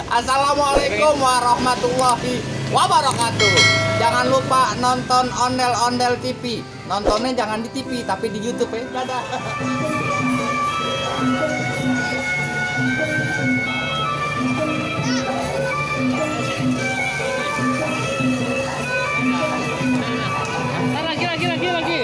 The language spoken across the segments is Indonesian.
Assalamualaikum warahmatullahi wabarakatuh. Jangan lupa nonton Ondel-Ondel TV. Nontonnya jangan di TV tapi di YouTube ya. Dadah. Lagi.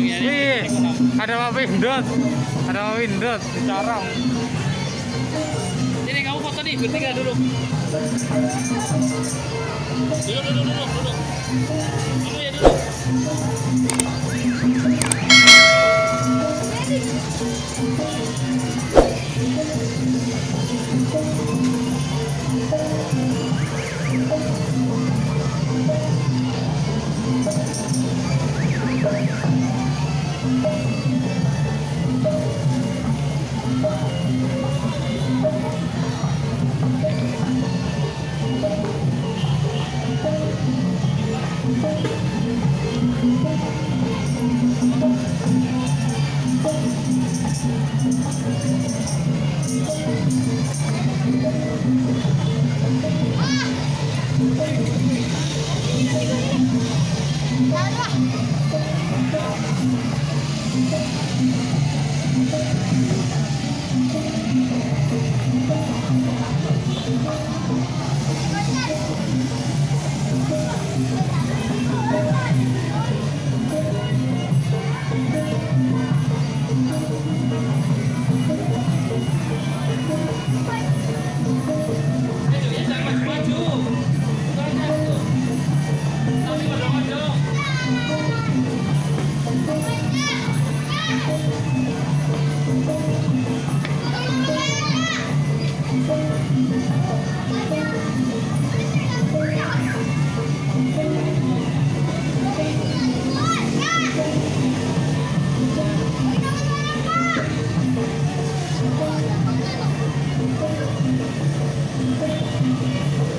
Wih, ada Pak Windot, bicara. Ini kamu foto nih, bertiga duduk. Duduk. Kamu ya duduk.